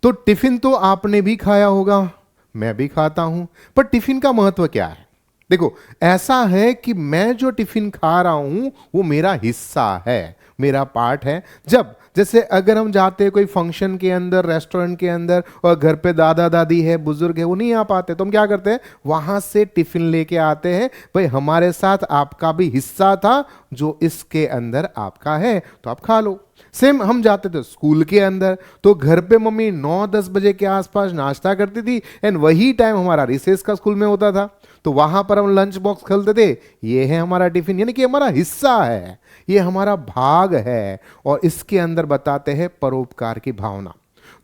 तो टिफिन तो आपने भी खाया होगा, मैं भी खाता हूं, पर टिफिन का महत्व क्या है? देखो, ऐसा है कि मैं जो टिफिन खा रहा हूं वो मेरा हिस्सा है, मेरा पार्ट है। जब जैसे अगर हम जाते हैं कोई फंक्शन के अंदर, रेस्टोरेंट के अंदर, और घर पे दादा दादी है, बुजुर्ग है, वो नहीं आ पाते, तो हम क्या करते हैं, वहां से टिफिन लेके आते हैं। भाई हमारे साथ आपका भी हिस्सा था जो इसके अंदर आपका है, तो आप खा लो। सेम हम जाते थे स्कूल के अंदर, तो घर पे मम्मी 9-10 बजे के आसपास नाश्ता करती थी, एंड वही टाइम हमारा रिसेस का स्कूल में होता था, तो वहां पर हम लंच बॉक्स खोलते थे। ये है हमारा टिफिन, यानी कि हमारा हिस्सा है, ये हमारा भाग है। और इसके अंदर बताते हैं परोपकार की भावना,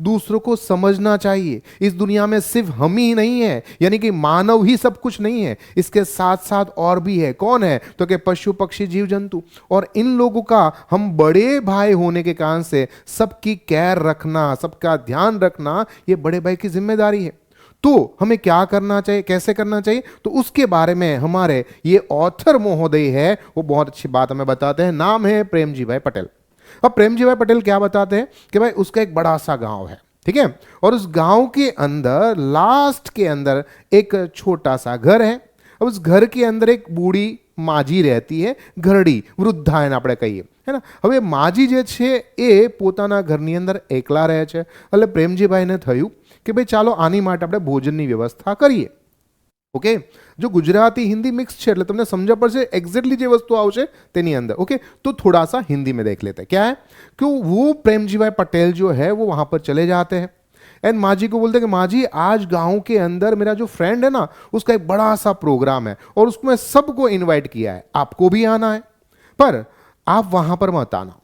दूसरों को समझना चाहिए। इस दुनिया में सिर्फ हम ही नहीं है, यानी कि मानव ही सब कुछ नहीं है, इसके साथ साथ और भी है। कौन है? तो कि पशु पक्षी जीव जंतु। और इन लोगों का हम बड़े भाई होने के कारण से सबकी केयर रखना, सबका ध्यान रखना, ये बड़े भाई की जिम्मेदारी है। तो हमें क्या करना चाहिए, कैसे करना चाहिए, तो उसके बारे में हमारे ये ऑथर महोदय है, वो बहुत अच्छी बात हमें बताते हैं। नाम है प्रेमजी भाई पटेल। अब प्रेमजी भाई पटेल क्या बताते हैं कि भाई उसका एक बड़ा सा गांव है, ठीक है, और उस गांव के अंदर लास्ट के अंदर एक छोटा सा घर है। अब उस घर के अंदर एक बूढ़ी માજી રહેતી है, ઘરડી વૃદ્ધા એને આપણે કહીએ, હે ને। હવે માજી જે છે એ પોતાના ઘરની અંદર એકલા રહે છે, એટલે પ્રેમજીભાઈને થયું કે ભાઈ ચાલો આની માટે આપણે ભોજનની વ્યવસ્થા કરીએ। ઓકે, જો ગુજરાતી हिंदी मिक्स છે એટલે તમને સમજ પડશે એક્ઝેક્ટલી જે વસ્તુ આવશે તેની અંદર। ओके, तो थोड़ा सा हिंदी में देख लेते हैं क्या है कि वो प्रेमजी भाई पटेल जो है वो वहां पर चले जाते हैं, एंड माँ जी को बोलते हैं कि माँ जी आज गांव के अंदर मेरा जो फ्रेंड है ना, उसका एक बड़ा सा प्रोग्राम है और उसको मैं सबको इनवाइट किया है, आपको भी आना है, पर आप वहां पर मत आना।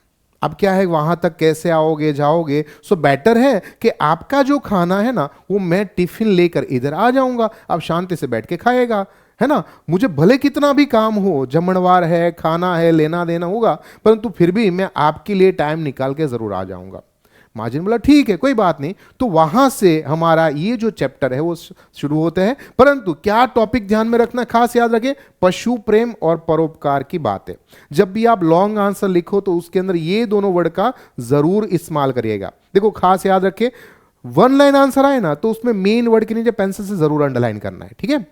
अब क्या है, वहां तक कैसे आओगे जाओगे, सो बेटर है कि आपका जो खाना है ना वो मैं टिफिन लेकर इधर आ जाऊंगा, आप शांति से बैठ के खाएगा, है ना। मुझे भले कितना भी काम हो, जमणवार है, खाना है, लेना देना होगा, परंतु फिर भी मैं आपके लिए टाइम निकाल के जरूर आ जाऊंगा। माजी ने बोला ठीक है कोई बात नहीं। तो वहां से हमारा ये जो चैप्टर है वो शुरू होते हैं, परंतु क्या टॉपिक ध्यान में रखना, खास याद रखें, पशु प्रेम और परोपकार की बातें। जब भी आप लॉन्ग आंसर लिखो तो उसके अंदर ये दोनों वर्ड का जरूर इस्तेमाल करिएगा। देखो खास याद रखें, वन लाइन आंसर आए ना तो उसमें मेन वर्ड के नीचे पेंसिल से जरूर अंडरलाइन करना है, ठीक है।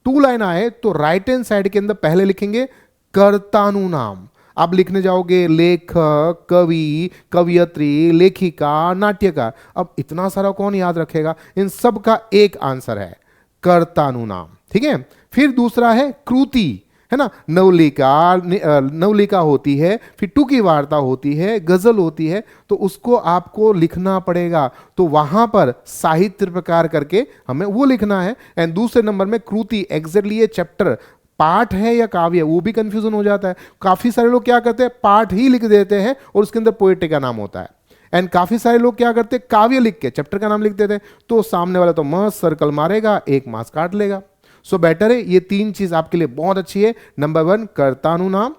टू लाइन आए तो राइट हैंड साइड के अंदर पहले लिखेंगे कर्तानु नाम, आप लिखने जाओगे लेखक, कवि, कवियत्री, लेखिका, नाट्यकार। अब इतना सारा कौन याद रखेगा, इन सब का एक आंसर है कर्तानु नाम, ठीक है। फिर दूसरा है कृति, है ना, नवलिका, नवलिका होती है, फिर टूकी वार्ता होती है, गजल होती है, तो उसको आपको लिखना पड़ेगा। तो वहां पर साहित्य प्रकार करके हमें वो लिखना है। एंड दूसरे नंबर में कृति, एग्जैक्टली ये चैप्टर पाठ है या काव्य, वो भी कंफ्यूजन हो जाता है। काफी सारे लोग क्या करते हैं, पाठ ही लिख देते हैं और उसके अंदर पोएट्री का नाम होता है, एंड काफी सारे लोग क्या करते हैं, काव्य लिख के चैप्टर का नाम लिख देते हैं, तो सामने वाला तो मस्त सर्कल मारेगा, एक मार्क्स काट लेगा। सो बेटर है ये तीन चीज आपके लिए बहुत अच्छी है। नंबर 1 कर्तानु नाम,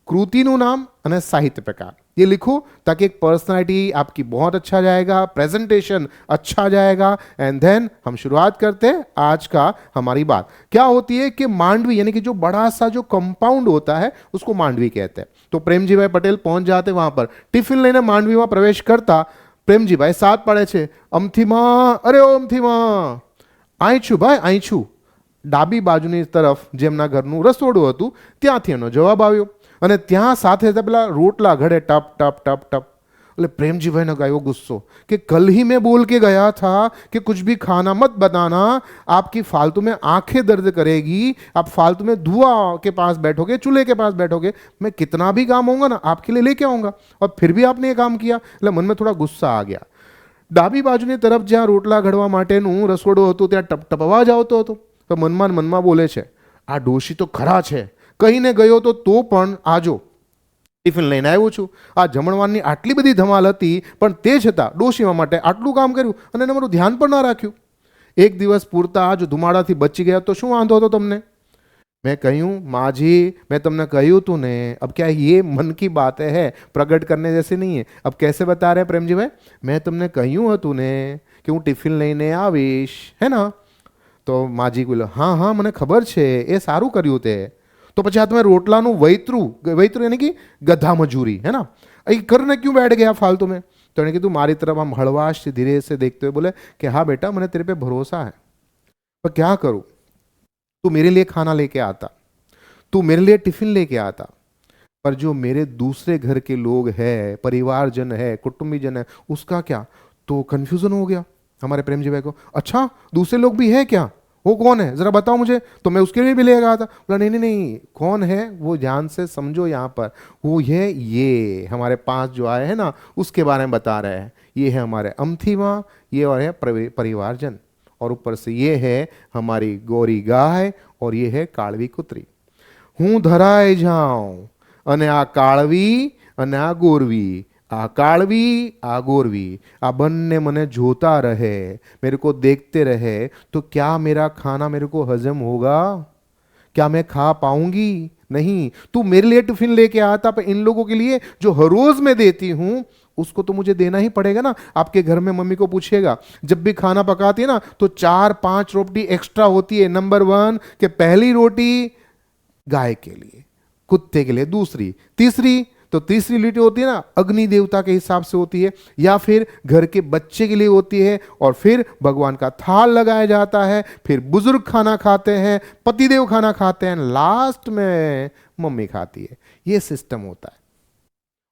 कृतिनु नाम और साहित्य प्रकार, ये लिखो ताकि एक पर्सनालिटी आपकी बहुत अच्छा जाएगा, प्रेजेंटेशन अच्छा जाएगा। एंड देन हम शुरुआत करते हैं आज का हमारी बात। क्या होती है कि मांडवी, यानी कि जो बड़ा सा जो कंपाउंड होता है उसको मांडवी कहते हैं। तो प्रेमजी भाई पटेल पहुंच जाते वहां पर, टिफिन लेने मांडवी में प्रवेश करता प्रेमजी भाई साथ पड़े छे, अमथी मां, अरे ओ अमथी मां, आई छू भाई आई छू। ડાબી બાજુની તરફ જેમના ઘરનું રસોડું હતું ત્યાંથી એનો જવાબ આવ્યો, અને ત્યાં સાથે પેલા રોટલા ઘડે ટપ ટપ ટપ ટપ। એટલે પ્રેમજીભાઈને ગયો ગુસ્સો कि कल ही मैं बोल के गया था कि कुछ भी खाना मत बताना, आपकी फालतू में आंखें दर्द करेगी, आप फालतू में धुआं के पास बैठोगे, चूल्हे के पास बैठोगे, मैं कितना भी काम होगा ना आपके लिए लेके आऊंगा, और फिर भी आपने ये काम किया। એટલે मन में थोड़ा गुस्सा आ गया। ડાબી બાજુની તરફ જ્યાં રોટલા ઘડવા માટેનું રસોડું હતું ત્યાં ટપ ટપ અવાજ આવતો હતો, તો મનમાં મનમાં બોલે છે આ ડોશી તો ખરા છે, કહીને ગયો તો પણ આજો ટિફિન લઈને આવ્યો છું। આ જમણવારની આટલી બધી ધમાલ હતી પણ તે છતાં ડોશીમાં માટે આટલું કામ કર્યું અને એને મારું ધ્યાન પણ ના રાખ્યું। એક દિવસ પૂરતા જો ધુમાડાથી બચી ગયા તો શું વાંધો હતો તમને? मैं कहूँ माँ जी, मैं तुमने कहूँ तू ने, अब क्या ये मन की बात है, प्रकट करने जैसे नहीं है। अब कैसे बता रहे हैं प्रेम जी भाई, मैं तुमने कहूँ तूने कि हूँ टिफिन लईने आवीश, है ना। तो माजी बोलो हाँ हाँ મને ખબર છે, એ સારું કર્યું તે। તો પછી આ તમે રોટલાનું વૈતરું, વૈતરું यानी कि गधा मजूरी, है ना, ये करने क्यों बैठ गया फालतू में? तो एણે कीधुं मारी तरफ आम हळवाश से धीरे से देखते हुए बोले कि हाँ बेटा मैंने तेरे पे भरोसा है, पर क्या करूं, तू मेरे लिए खाना लेके आता, तू मेरे लिए टिफिन लेके आता, पर जो मेरे दूसरे घर के लोग हैं, परिवारजन है, कुटुंबीजन है, उसका क्या। तो कंफ्यूजन हो गया हमारे प्रेम जी भाई को, अच्छा दूसरे लोग भी है क्या, वो कौन है जरा बताओ मुझे, तो मैं उसके लिए भी लेगा था। बोला नहीं नहीं नहीं, कौन है वो ध्यान से समझो, यहाँ पर वो है ये हमारे पास जो आए हैं ना उसके बारे में बता रहे हैं। ये है हमारे अमथी माँ, ये और है परिवारजन, और ऊपर से ये है हमारी गौरी गाय, और ये है काळवी कुतरी। हूँ धराए जाऊं અને આ કાળવી અને આ ગોરવી, આ કાળવી આ ગોરવી, આ બંને મને જોता रहे, मेरे को देखते रहे, तो क्या मेरा खाना मेरे को हजम होगा, क्या मैं खा पाऊंगी, नहीं। तू मेरे लिए टिफिन लेके आता, पर इन लोगों के लिए जो हर रोज मैं देती हूं उसको तो मुझे देना ही पड़ेगा ना। आपके घर में मम्मी को पूछिएगा, जब भी खाना पकाती है ना तो 4-5 रोटी एक्स्ट्रा होती है। नंबर 1 कि पहली रोटी गाय के लिए, कुत्ते के लिए दूसरी, तीसरी तो तीसरी लिट्टी होती है ना अग्नि देवता के हिसाब से होती है, या फिर घर के बच्चे के लिए होती है, और फिर भगवान का थाल लगाया जाता है, फिर बुजुर्ग खाना खाते हैं, पतिदेव खाना खाते हैं, लास्ट में मम्मी खाती है। ये सिस्टम होता है।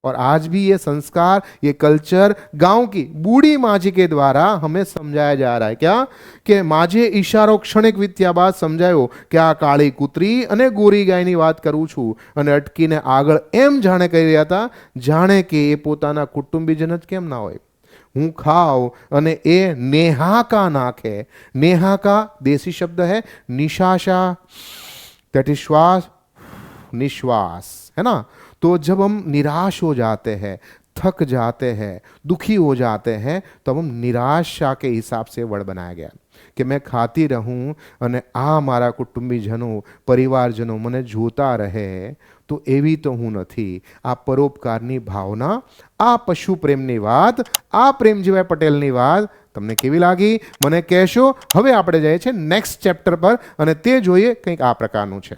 और आज भी ये संस्कार, ये कल्चर गांव की बूढ़ी माजी के द्वारा हमें समझाया जा रहा है। क्या कि माजे इशारो क्षणिक वीत्या बाद समझायो कि आ काળી કૂતરી અને ગોરી ગાયની વાત કરું છું, અને અટકીને આગળ એમ જાણે કહી રહ્યા હતા જાણે કે એ પોતાના કુટુંબીજન જ કેમ ના હોય। હું ખાઉં અને એ નેહાકા નાખે। નેહાકા દેશી શબ્દ है निशाशा, दैट इज श्वास निश्वास, है ना। तो जब हम निराश हो जाते हैं, थक जाते हैं, दुखी हो जाते हैं, तब हम निराशा के हिसाब से वर्ड बनाया गया कि मैं खाती रहूं અને આ મારા કુટુંબીજનો પરિવારજનો મને જોતા રહે, તો એવી તો હું નથી। આ પરોપકારની ભાવના, આ પશુ પ્રેમની વાત, આ પ્રેમજીભાઈ પટેલની વાત તમને કેવી લાગી મને કહેશો। હવે આપણે જઈએ છીએ નેક્સ્ટ ચેપ્ટર પર, અને તે જોઈએ કંઈક આ પ્રકારનું છે।